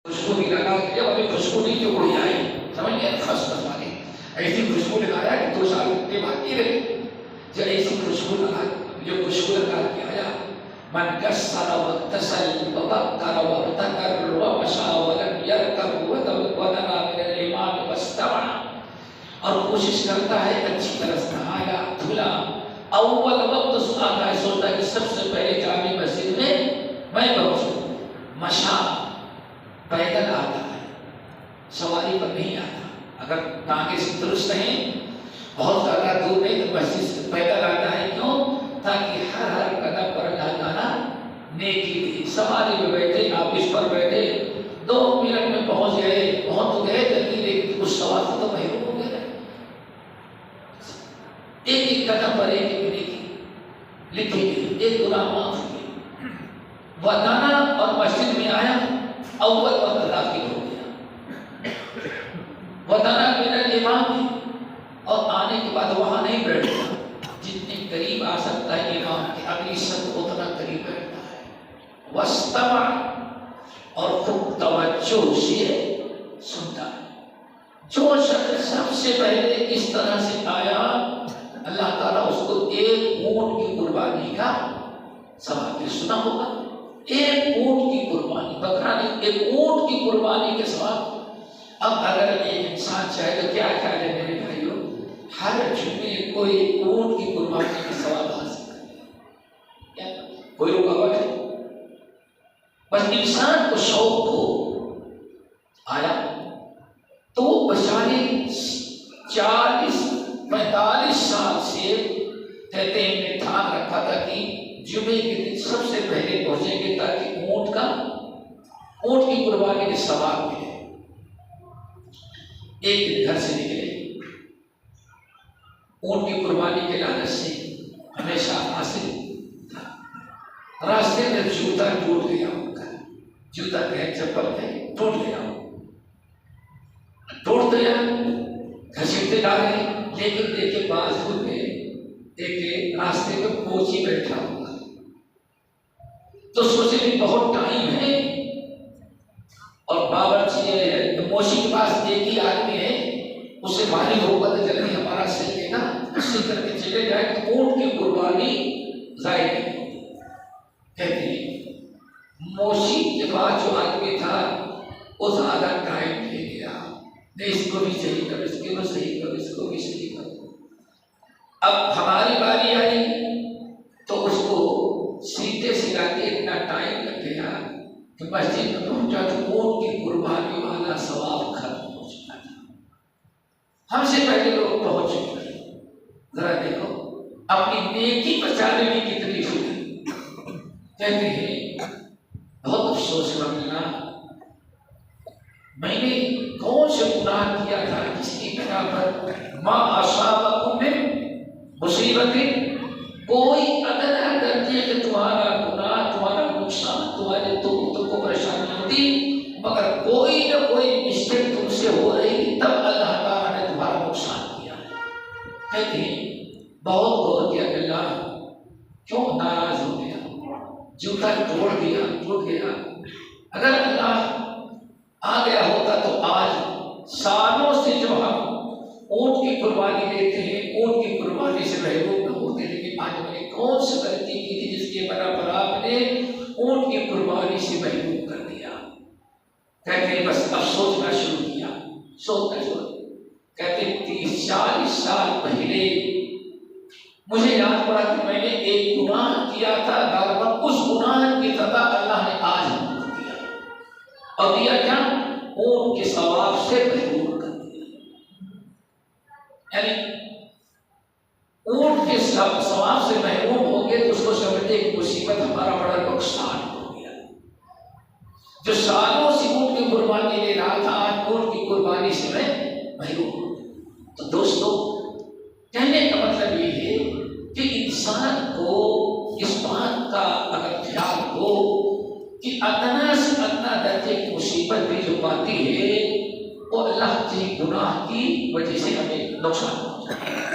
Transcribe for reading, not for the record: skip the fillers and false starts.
خوشبو بھی لگا کے ابھی خوشبو نہیں کہ اڑ جائے، سمجھ گئے؟ خاص والے ایسی خوشبو لگایا کہ 2 سال کے بعد یہ رہے جب ایسی خوشبو لگا، جو خوشبو لگا کے آیا من کسر واغتسل وبکر وابتکر ومشى ولم يركب ودنا من الامام واستمع، اور کوشش کرتا ہے اچھی طرح سے نہایا دھلا، اول وقت آتا ہے سوچتا ہے کہ سب سے پہلے جامع مسجد میں پہنچوں، مشا پیدل آتا ہے، سواری پر نہیں آتا، اگر ٹانگیں سے درست ہیں بہت زیادہ دور نہیں تو مسجد سے پیدل آتا ہے، کیوں؟ تاکہ ہر قدم پر اللہ تعالیٰ نیکی دے۔ سواری میں بیٹھے، آفس پر بیٹھے 2 منٹ میں پہنچ گئے، پہنچ تو گئے جلدی، لیکن کچھ سوال سے تو محروم ہو گئے، ایک قدم پر ایک نیکی لکھی گئی، ایک گناہ معاف ہوئی، ودانا اور مسجد میں آیا، اول وقت داخل ہو گیا، ودانا من الامام، اور آنے کے بعد وہاں نہیں بیٹھتا، جتنے قریب آ سکتا ہے امام کے اگلی صف اتنا قریب بیٹھتا ہے، واستمع، اور خوب توجہ سے سنتا ہے۔ جو شخص سب سے پہلے اس طرح سے آیا اللہ تعالیٰ اس کو 1 اونٹ کی قربانی کا ثواب دے۔ سنا ہوگا 1 اونٹ کی قربانی، بکرا نہیں، 1 اونٹ کی قربانی کے ثواب۔ اب اگر ایک انسان چاہے تو کیا خیال ہے میرے بھائیوں، ہر جمعے کوئی اونٹ کی قربانی کا ثواب حاصل کرے، کیا کوئی رکاوٹ ہے؟ بس انسان کو شوق ہو، آیا تو بچارے 40-45 سال سے کہتے ہیں نے ٹھان رکھا تھا کہ جمعے کے دن سب سے پہلے پہنچیں گے تاکہ اونٹ کی قربانی کے ثواب ملے۔ ایک دن گھر سے نکلے، اونٹ کی قربانی کے لالچ سے ہمیشہ حاصل تھا، راستے میں جوتا ٹوٹ گیا ان کا، جوتا کہے چپل کہے ٹوٹ گیا گھسیٹتے جا رہے، لیکن دیکھے بازو میں ایک راستے میں کوچی بیٹھا ہوا، تو سوچے کہ بہت ٹائم ہے، اور باورچی موشی کے پاس ایک ہی آدمی ہے، اسے مالی ہوگا تو جلدی ہمارا صحیح ہے نا، اسی کر کے چلے جائے تو اونٹ کی قربانی ضائع نہیں ہوگی۔ کہتے ہیں موشی کے بعد جو آدمی تھا وہ زیادہ ٹائم لے گیا، نہیں اس کو بھی صحیح کرو، اس کو بھی صحیح کرو، اس کو بھی صحیح کرو۔ اب ہماری باری آئی تو اس کو سیدھے سلاتے اتنا ٹائم لگ گیا کہ مسجد میں پہنچا تو اونٹ کی قربانی والا ثواب ختم ہو چکا تھا، ہم سے پہلے لوگ پہنچ چکے۔ ذرا دیکھو اپنی نیکی بچانے میں کتنی ہوئی۔ کہتے ہیں بہت افسوس کا ملا، میں نے کون سے گناہ کیا تھا جس کی بنا پر ما اصابکم من مصیبت، کوئی ادنا درجے کہ تمہارا گناہ، تمہارا نقصان، تمہارے تم کو پریشانی ہوتی، مگر کوئی نہ کوئی مسٹیک تم سے ہو رہی تب اللہ تعالیٰ نے تمہارا نقصان کیا۔ کہتے ہیں بہت غور کیا کہ اللہ کیوں ناراض ہو گیا، جوتا ٹوٹ گیا، اگر اللہ آ گیا ہوتا تو آج سالوں سے جو ہم اونٹ کی قربانی دیتے ہیں، اونٹ کی قربانی سے محروم نہ ہوتے، لیکن آج میں نے کون سی غلطی کی تھی جس کے بنا پر آپ نے اونٹ کی قربانی سے محروم کر دیا۔ کہتے ہیں بس اب سوچنا شروع کیا، کہتے ہیں 30-40 سال پہلے مجھے یاد پڑا کہ میں نے ایک گناہ کیا تھا، غالباً اس گناہ کی سزا اللہ نے آج ہم کو دیا، اور دیا کیا؟ اونٹ کے ثواب سے محروم کر دیا، یعنی اونٹ کے ثواب سے محروم ہو گئے تو اس کو سمجھتے کہ مصیبت ہمارا بڑا نقصان ہو گیا۔ جو سالوں سے اونٹ کی قربانی لے رہا تھا آج اونٹ کی قربانی سے میں محروم ہو گیا۔ تو دوستو کہنے کا مطلب یہ ہے کہ انسان کو اس بات کا اگر خیال ہو کہ ادنا سے ادنا درجے کی مصیبت بھی جو پاتی ہے وہ اللہ کے گناہ کی وجہ سے ہمیں نقصان